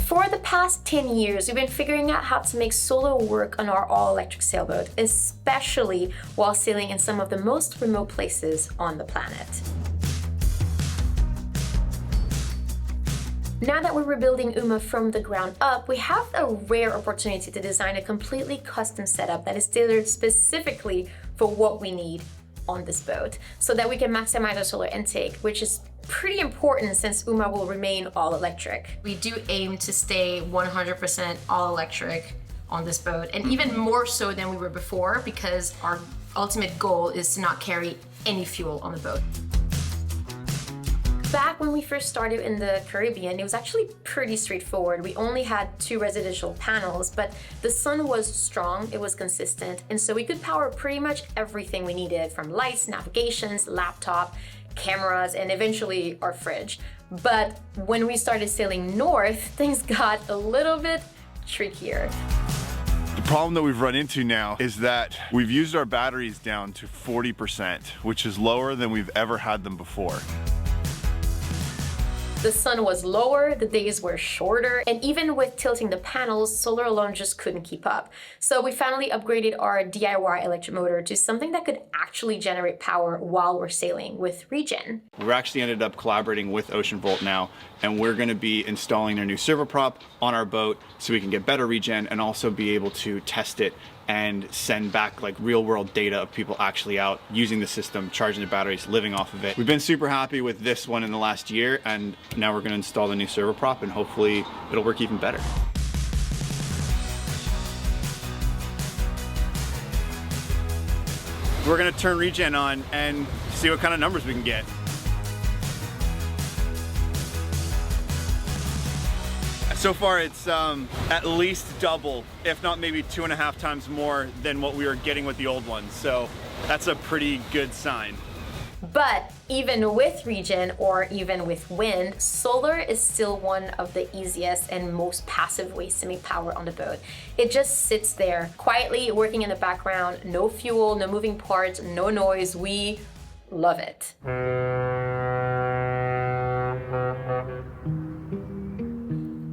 For the past 10 years, we've been figuring out how to make solar work on our all-electric sailboat, especially while sailing in some of the most remote places on the planet. Now that we're rebuilding UMA from the ground up, we have a rare opportunity to design a completely custom setup that is tailored specifically for what we need on this boat, so that we can maximize our solar intake, which is pretty important since UMA will remain all electric. We do aim to stay 100% all electric on this boat, and even more so than we were before, because our ultimate goal is to not carry any fuel on the boat. Back when we first started in the Caribbean, it was actually pretty straightforward. We only had 2 residential panels, but the sun was strong, it was consistent, and so we could power pretty much everything we needed, from lights, navigations, laptop, cameras, and eventually our fridge. But when we started sailing north, things got a little bit trickier. The problem that we've run into now is that we've used our batteries down to 40%, which is lower than we've ever had them before. The sun was lower, the days were shorter, and even with tilting the panels, solar alone just couldn't keep up. So we finally upgraded our DIY electric motor to something that could actually generate power while we're sailing with regen. We're actually ended up collaborating with Ocean Volt now, and we're going to be installing their new servo prop on our boat so we can get better regen and also be able to test it and send back like real world data of people actually out using the system, charging their batteries, living off of it. We've been super happy with this one in the last year, and now we're going to install the new servo prop and hopefully it'll work even better. We're going to turn regen on and see what kind of numbers we can get. So far it's at least double, if not maybe 2.5 times more than what we were getting with the old ones. So that's a pretty good sign. But even with regen or even with wind, solar is still one of the easiest and most passive ways to make power on the boat. It just sits there quietly working in the background, no fuel, no moving parts, no noise. We love it.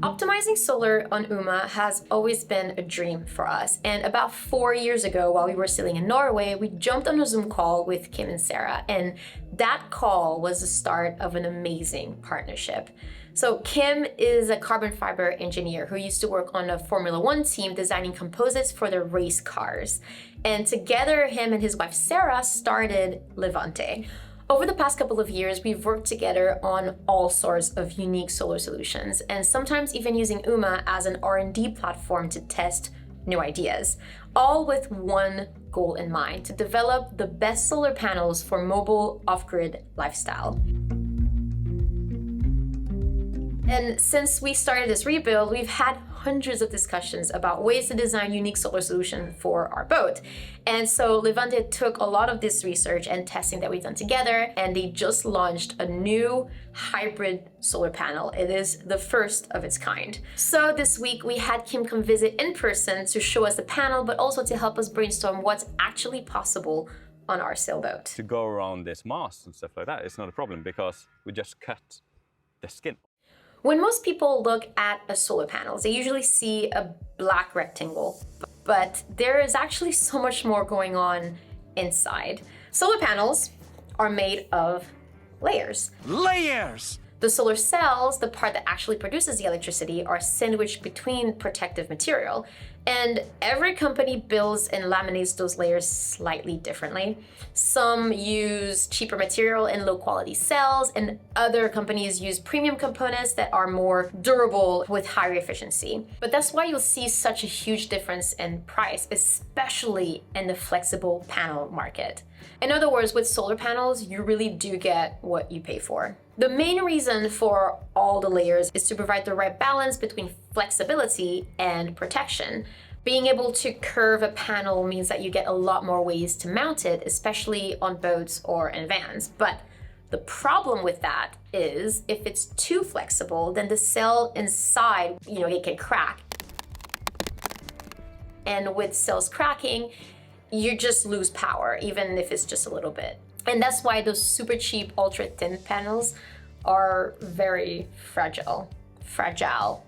Optimizing solar on UMA has always been a dream for us, and about 4 years ago, while we were sailing in Norway, we jumped on a Zoom call with Kim and Sarah, and that call was the start of an amazing partnership. So Kim is a carbon fiber engineer who used to work on a Formula One team designing composites for their race cars, and together him and his wife Sarah started Levante. Over the past couple of years, we've worked together on all sorts of unique solar solutions, and sometimes even using UMA as an R&D platform to test new ideas, all with one goal in mind: to develop the best solar panels for mobile off-grid lifestyle. And since we started this rebuild, we've had hundreds of discussions about ways to design unique solar solutions for our boat. And so Levante took a lot of this research and testing that we've done together, and they just launched a new hybrid solar panel. It is the first of its kind. So this week we had Kim come visit in person to show us the panel, but also to help us brainstorm what's actually possible on our sailboat. To go around this mast and stuff like that, it's not a problem because we just cut the skin. When most people look at a solar panel, they usually see a black rectangle, but there is actually so much more going on inside. Solar panels are made of layers. Layers! The solar cells, the part that actually produces the electricity, are sandwiched between protective material. And every company builds and laminates those layers slightly differently. Some use cheaper material and low quality cells, and other companies use premium components that are more durable with higher efficiency. But that's why you'll see such a huge difference in price, especially in the flexible panel market. In other words, with solar panels, you really do get what you pay for. The main reason for all the layers is to provide the right balance between flexibility and protection. Being able to curve a panel means that you get a lot more ways to mount it, especially on boats or in vans. But the problem with that is if it's too flexible, then the cell inside, it can crack. And with cells cracking, you just lose power, even if it's just a little bit. And that's why those super cheap, ultra thin panels are very fragile. fragile.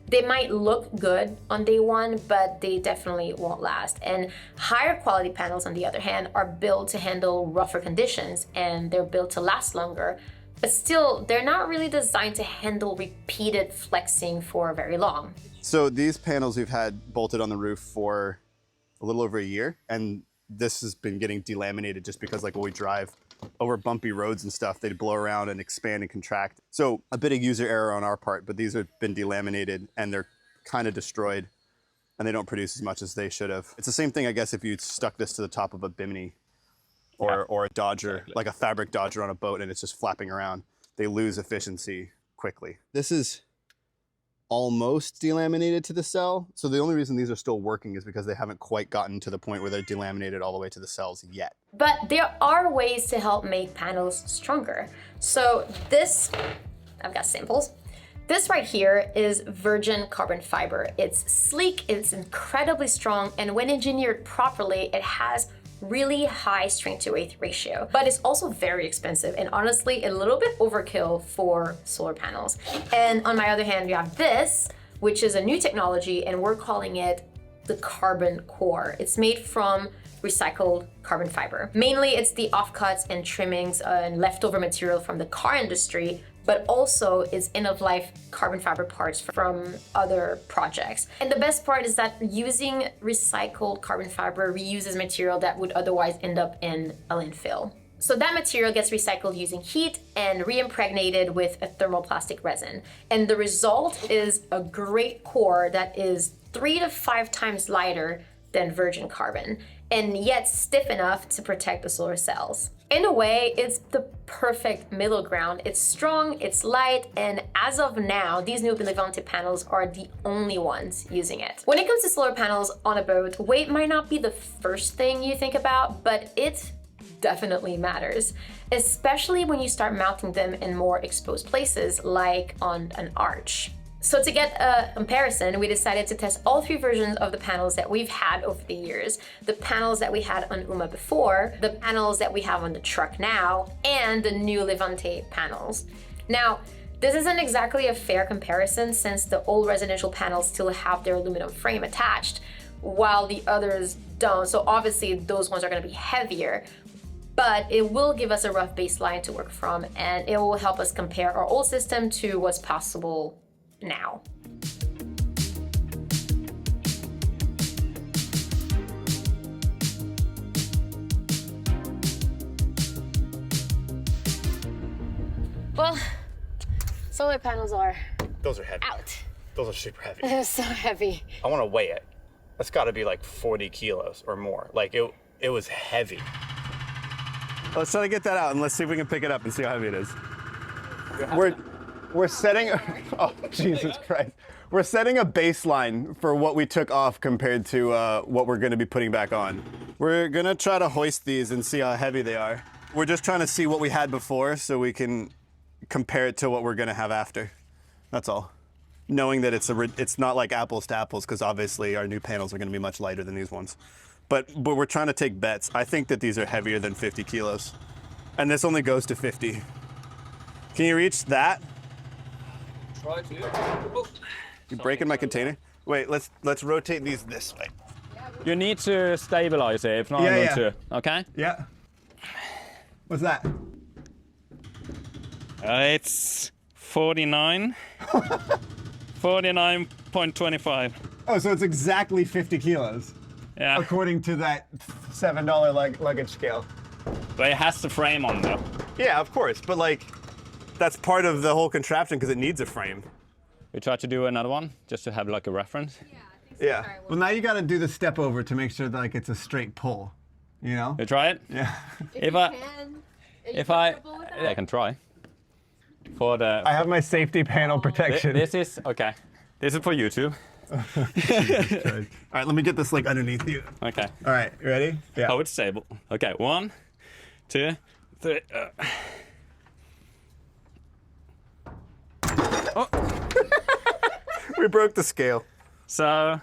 They might look good on day one, but they definitely won't last. And higher quality panels, on the other hand, are built to handle rougher conditions, and they're built to last longer. But still, they're not really designed to handle repeated flexing for very long. So these panels we've had bolted on the roof for a little over a year, and this has been getting delaminated just because, like, when we drive over bumpy roads and stuff, they'd blow around and expand and contract. So a bit of user error on our part, but these have been delaminated and they're kind of destroyed and they don't produce as much as they should have. It's the same thing, I guess, if you stuck this to the top of a bimini or a Dodger, exactly, like a fabric Dodger on a boat and it's just flapping around. They lose efficiency quickly. This is almost delaminated to the cell. So the only reason these are still working is because they haven't quite gotten to the point where they're delaminated all the way to the cells yet. But there are ways to help make panels stronger. So this, I've got samples. This right here is virgin carbon fiber. It's sleek, it's incredibly strong, and when engineered properly, it has really high strength to weight ratio, but it's also very expensive and honestly a little bit overkill for solar panels. And on my other hand, you have this, which is a new technology, and we're calling it the carbon core. It's made from recycled carbon fiber. Mainly it's the offcuts and trimmings and leftover material from the car industry, but also is end-of-life carbon fiber parts from other projects. And the best part is that using recycled carbon fiber reuses material that would otherwise end up in a landfill. So that material gets recycled using heat and re-impregnated with a thermoplastic resin. And the result is a great core that is 3 to 5 times lighter than virgin carbon, and yet stiff enough to protect the solar cells. In a way, it's the perfect middle ground. It's strong, it's light, and as of now, these new Levante panels are the only ones using it. When it comes to solar panels on a boat, weight might not be the first thing you think about, but it definitely matters, especially when you start mounting them in more exposed places, like on an arch. So to get a comparison, we decided to test all 3 versions of the panels that we've had over the years. The panels that we had on Uma before, the panels that we have on the truck now, and the new Levante panels. Now, this isn't exactly a fair comparison since the old residential panels still have their aluminum frame attached, while the others don't. So obviously those ones are gonna be heavier, but it will give us a rough baseline to work from, and it will help us compare our old system to what's possible now. Well, solar panels are Those are heavy. out. Those are super heavy. They're so heavy. I want to weigh it. That's got to be like 40 kilos or more. Like it was heavy. Let's try to get that out and let's see if we can pick it up and see how heavy it is. We're setting, oh Jesus Christ. We're setting a baseline for what we took off compared to what we're gonna be putting back on. We're gonna try to hoist these and see how heavy they are. We're just trying to see what we had before so we can compare it to what we're gonna have after. That's all. Knowing that it's not like apples to apples, because obviously our new panels are gonna be much lighter than these ones. But we're trying to take bets. I think that these are heavier than 50 kilos. And this only goes to 50. Can you reach that? Try to. You're breaking my container? Wait, let's rotate these this way. You need to stabilize it, if not Yeah, I'm yeah. going to. Okay? Yeah. What's that? It's 49. 49.25. Oh, so it's exactly 50 kilos, Yeah. according to that $7 luggage scale. But it has the frame on though. Yeah, of course, but like, that's part of the whole contraption because it needs a frame. We try to do another one just to have like a reference. Yeah. Well, now you got to do the step over to make sure that like it's a straight pull, you know? You try it? Yeah. I can try. For the I have my safety panel protection. this is okay. This is for YouTube. All right, let me get this like underneath you. Okay. All right, you ready? Yeah. Hold it stable. Okay, 1, 2, 3. Oh. We broke the scale. So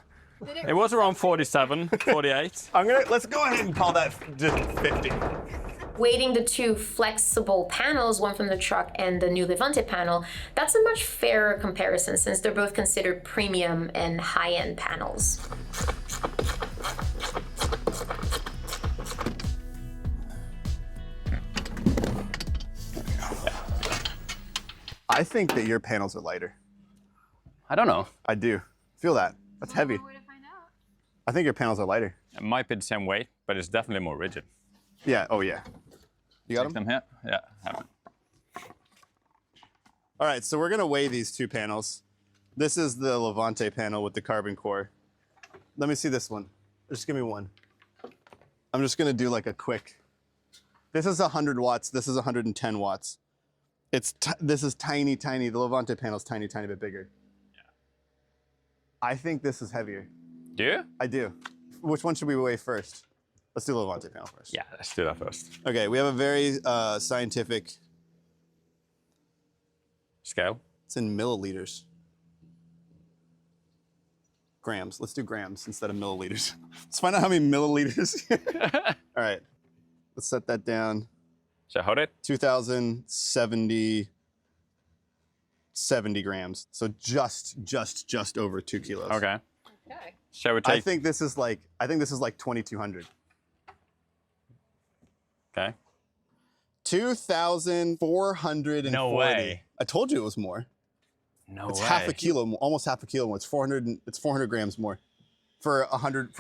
it was around 47, 48. Let's go ahead and call that just 50. Weighting the two flexible panels, one from the truck and the new Levante panel, that's a much fairer comparison since they're both considered premium and high-end panels. I think that your panels are lighter. I don't know. I do. Feel that. That's heavy. Way to find out. I think your panels are lighter. It might be the same weight, but it's definitely more rigid. Yeah. Oh, yeah. You got Take them? them here? Yeah. Have them. All right, so we're gonna weigh these two panels. This is the Levante panel with the carbon core. Let me see this one. Just give me one. I'm just gonna do like a quick. This is 100 watts. This is 110 watts. This is tiny, tiny. The Levante panel's tiny, tiny bit bigger. Yeah. I think this is heavier. Do you? I do. Which one should we weigh first? Let's do the Levante panel first. Yeah, let's do that first. Okay, we have a very scientific. Scale. It's in milliliters. Grams. Let's do grams instead of milliliters. Let's find out how many milliliters. All right. Let's set that down. Should I hold it? 2,070 grams. So just over 2 kilos. Okay. Okay. Shall we take? I think this is like 2,200. Okay. 2,440. No way. I told you it was more. No It's way. half a kilo, almost half a kilo more. It's 400 grams more for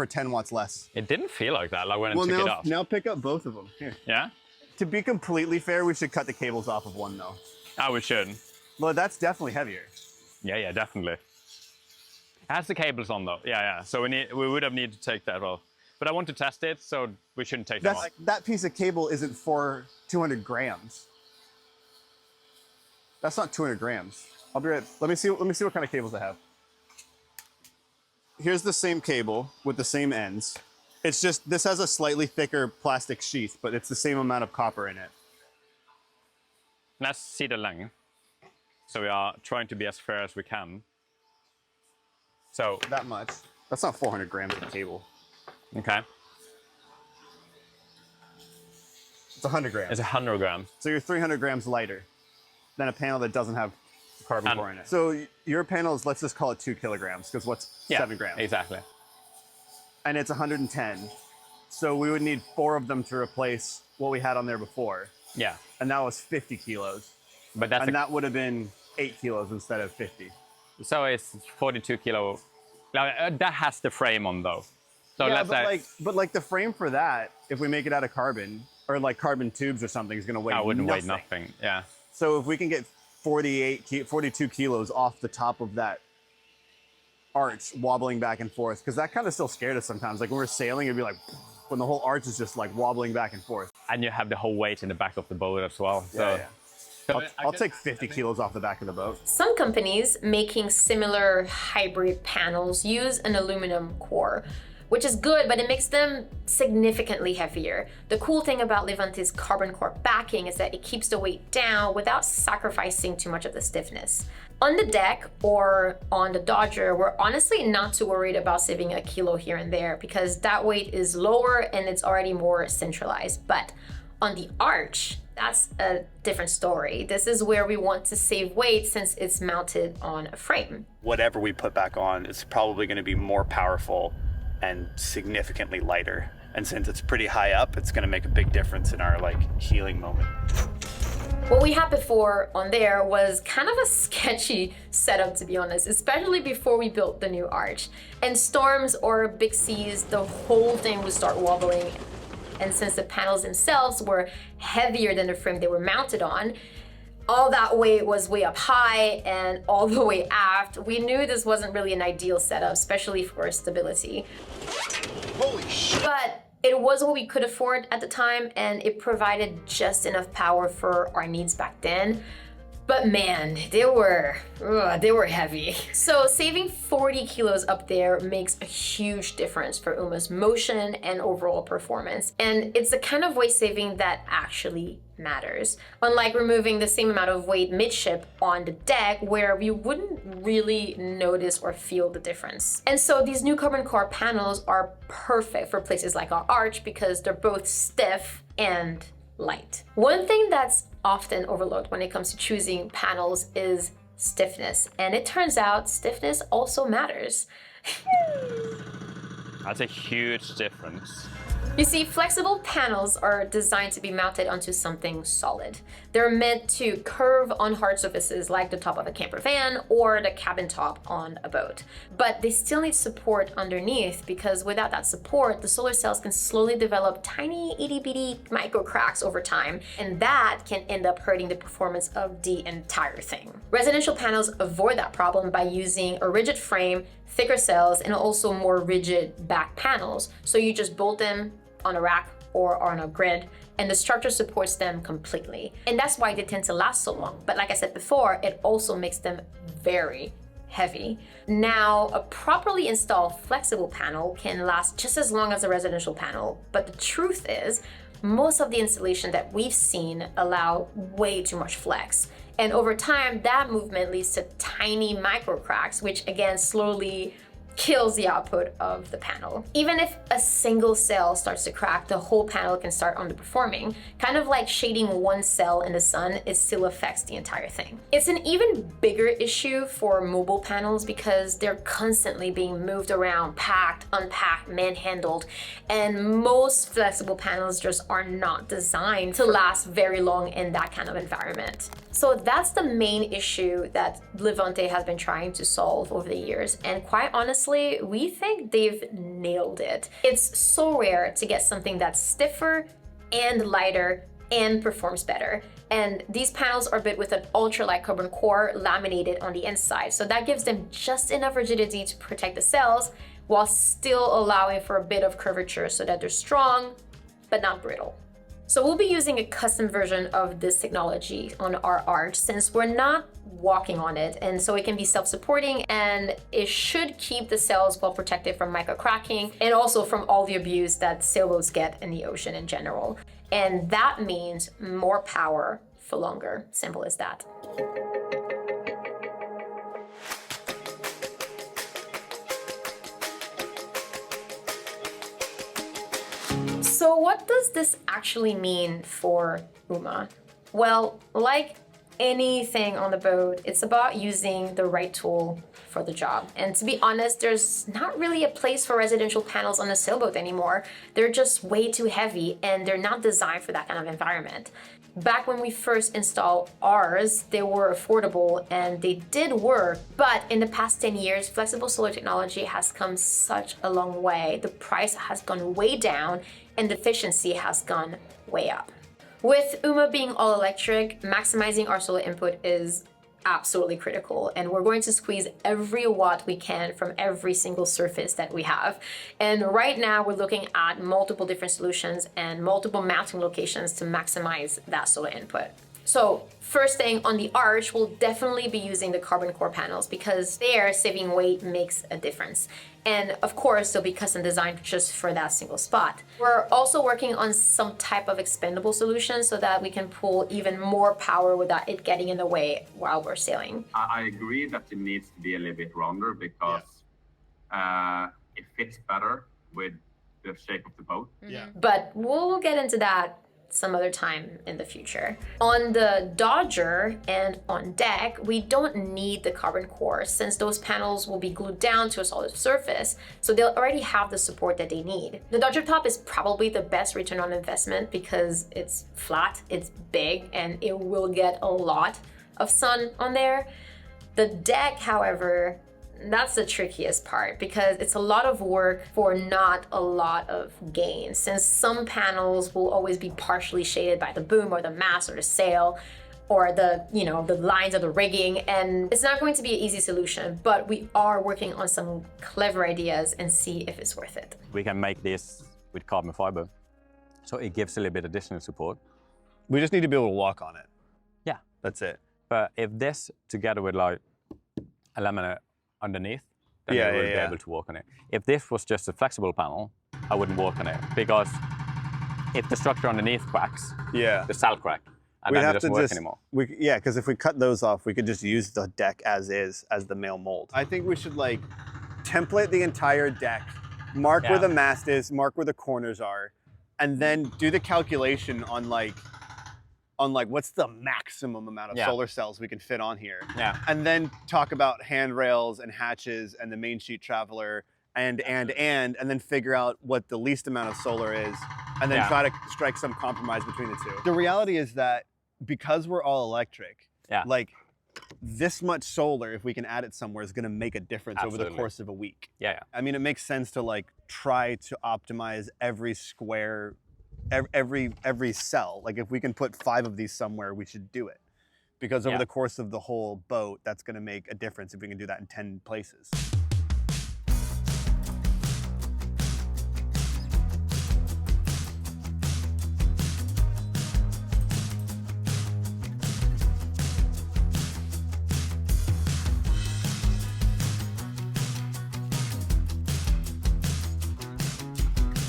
10 watts less. It didn't feel like that, like when I took it off. now pick up both of them. Here. Yeah? To be completely fair, we should cut the cables off of one though. Oh, we should. Well, that's definitely heavier. Yeah, definitely. It has the cables on though. Yeah. So we would have needed to take that off. But I want to test it, so we shouldn't take them off. That piece of cable isn't for 200 grams. That's not 200 grams. I'll be right. Let me see what kind of cables I have. Here's the same cable with the same ends. It's just this has a slightly thicker plastic sheath, but it's the same amount of copper in it. Let's see the length. So we are trying to be as fair as we can. So, That much. That's not 400 grams of cable. okay. It's 100 grams. It's 100 grams. So you're 300 grams lighter than a panel that doesn't have carbon And- core in it. So your panel is, let's just call it 2 kilograms, because what's 7 grams? Exactly. And it's 110. So we would need 4 of them to replace what we had on there before. Yeah. And that was 50 kilos. But that's And that would have been 8 kilos instead of 50. so it's 42 kilo. That has the frame on though. So Yeah, let's say but like the frame for that, if we make it out of carbon, or like carbon tubes or something, is going to weigh I wouldn't nothing. weigh nothing. Yeah. So if we can get 42 kilos off the top of that arch wobbling back and forth, because that kind of still scared us sometimes. Like when we're sailing, it'd be like, when the whole arch is just like wobbling back and forth. And you have the whole weight in the back of the boat as well. So, Yeah. I'll take 50 kilos off the back of the boat. Some companies making similar hybrid panels use an aluminum core, which is good, but it makes them significantly heavier. The cool thing about Levante's carbon core backing is that it keeps the weight down without sacrificing too much of the stiffness. On the deck or on the Dodger, we're honestly not too worried about saving a kilo here and there because that weight is lower and it's already more centralized. But on the Arch, that's a different story. This is where we want to save weight since it's mounted on a frame. Whatever we put back on is probably going to be more powerful and significantly lighter. And since it's pretty high up, it's going to make a big difference in our healing moment. What we had before on there was kind of a sketchy setup, to be honest, especially before we built the new Arch. And storms or big seas, the whole thing would start wobbling. And since the panels themselves were heavier than the frame they were mounted on, all that weight was way up high and all the way aft. We knew this wasn't really an ideal setup, especially for stability. Holy shit! But it was what we could afford at the time, and it provided just enough power for our needs back then. But man, they were heavy. So saving 40 kilos up there makes a huge difference for Uma's motion and overall performance. And it's the kind of weight saving that actually matters. Unlike removing the same amount of weight midship on the deck where we wouldn't really notice or feel the difference. And so these new carbon core panels are perfect for places like our Arch because they're both stiff and light. One thing that's often overlooked when it comes to choosing panels is stiffness. And it turns out stiffness also matters. That's a huge difference. You see, flexible panels are designed to be mounted onto something solid. They're meant to curve on hard surfaces like the top of a camper van or the cabin top on a boat. But they still need support underneath, because without that support, the solar cells can slowly develop tiny itty bitty micro cracks over time, and that can end up hurting the performance of the entire thing. Residential panels avoid that problem by using a rigid frame, thicker cells, and also more rigid back panels. So you just bolt them on a rack or on a grid, and the structure supports them completely. And that's why they tend to last so long. But like I said before, it also makes them very heavy. Now, a properly installed flexible panel can last just as long as a residential panel, but the truth is, most of the installation that we've seen allow way too much flex. And over time, that movement leads to tiny micro cracks, which again slowly kills the output of the panel. Even if a single cell starts to crack, the whole panel can start underperforming. Kind of like shading one cell in the sun, it still affects the entire thing. It's an even bigger issue for mobile panels because they're constantly being moved around, packed, unpacked, manhandled, and most flexible panels just are not designed to last very long in that kind of environment. So that's the main issue that Levante has been trying to solve over the years, and quite honestly, we think they've nailed it. It's so rare to get something that's stiffer and lighter and performs better. And these panels are built with an ultralight carbon core laminated on the inside. So that gives them just enough rigidity to protect the cells while still allowing for a bit of curvature so that they're strong, but not brittle. So we'll be using a custom version of this technology on our arch since we're not walking on it, and so it can be self-supporting, and it should keep the cells well protected from micro cracking and also from all the abuse that sailboats get in the ocean in general. And that means more power for longer. Simple as that. So what does this actually mean for UMA? Well, like anything on the boat, it's about using the right tool for the job. And to be honest, there's not really a place for residential panels on a sailboat anymore. They're just way too heavy and they're not designed for that kind of environment. Back when we first installed ours, they were affordable and they did work, but in the past 10 years, flexible solar technology has come such a long way. The price has gone way down and the efficiency has gone way up. With UMA being all electric, maximizing our solar input is absolutely critical, and we're going to squeeze every watt we can from every single surface that we have. And right now we're looking at multiple different solutions and multiple mounting locations to maximize that solar input. So first thing on the arch, we'll definitely be using the carbon core panels because there saving weight makes a difference. And of course, they'll be custom designed just for that single spot. We're also working on some type of expendable solution so that we can pull even more power without it getting in the way while we're sailing. I agree that it needs to be a little bit rounder because it fits better with the shape of the boat. Yeah. But we'll get into that some other time in the future. On the Dodger and on deck, we don't need the carbon core since those panels will be glued down to a solid surface, so they'll already have the support that they need. The Dodger top is probably the best return on investment because it's flat, it's big, and it will get a lot of sun on there. The deck, however, that's the trickiest part because it's a lot of work for not a lot of gain, since some panels will always be partially shaded by the boom or the mast or the sail or the lines of the rigging, and it's not going to be an easy solution, but we are working on some clever ideas and see if it's worth it. We can make this with carbon fiber, so it gives a little bit additional support. We just need to be able to walk on it. Yeah. That's it. But if this together with like a laminate underneath, then you would be able to walk on it. If this was just a flexible panel, I wouldn't walk on it because if the structure underneath cracks, the cell crack, and then it doesn't work anymore. Because if we cut those off, we could just use the deck as is, as the male mold. I think we should like template the entire deck, mark where the mast is, mark where the corners are, and then do the calculation on like what's the maximum amount of solar cells we can fit on here. Yeah. And then talk about handrails and hatches and the main sheet traveler and then figure out what the least amount of solar is, and then try to strike some compromise between the two. The reality is that because we're all electric, like this much solar, if we can add it somewhere, is going to make a difference over the course of a week. Yeah. I mean, it makes sense to like try to optimize every square, every cell. Like if we can put 5 of these somewhere, we should do it, because over the course of the whole boat, that's going to make a difference if we can do that in 10 places.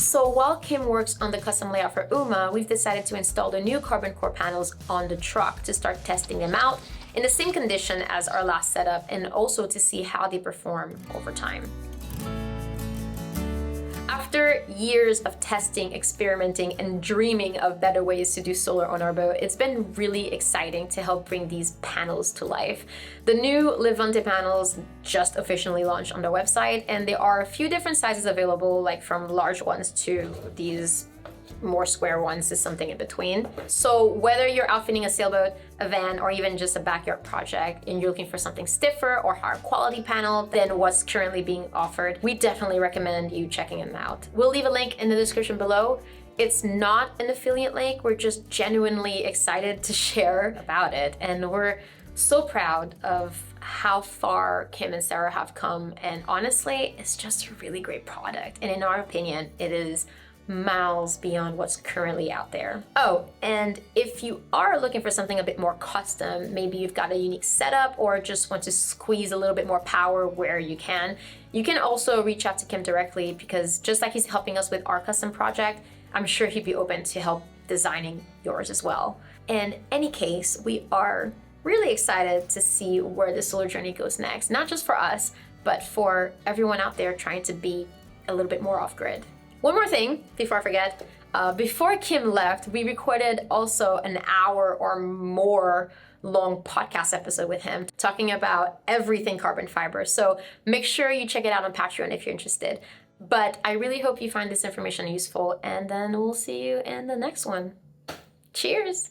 So while Kim works on the custom layout for UMA, we've decided to install the new carbon core panels on the truck to start testing them out in the same condition as our last setup, and also to see how they perform over time. After years of testing, experimenting, and dreaming of better ways to do solar on our boat, it's been really exciting to help bring these panels to life. The new Levante panels just officially launched on the website, and there are a few different sizes available, like from large ones to these more square ones is something in between. So whether you're outfitting a sailboat, a van, or even just a backyard project, and you're looking for something stiffer or higher quality panel than what's currently being offered, we definitely recommend you checking them out. We'll leave a link in the description below. It's not an affiliate link, we're just genuinely excited to share about it, and we're so proud of how far Kim and Sarah have come, and honestly, it's just a really great product, and in our opinion, it is miles beyond what's currently out there. Oh, and if you are looking for something a bit more custom, maybe you've got a unique setup or just want to squeeze a little bit more power where you can also reach out to Kim directly, because just like he's helping us with our custom project, I'm sure he'd be open to help designing yours as well. In any case, we are really excited to see where the solar journey goes next, not just for us, but for everyone out there trying to be a little bit more off-grid. One more thing before I forget, before Kim left, we recorded also an hour or more long podcast episode with him talking about everything carbon fiber. So make sure you check it out on Patreon if you're interested. But I really hope you find this information useful, and then we'll see you in the next one. Cheers!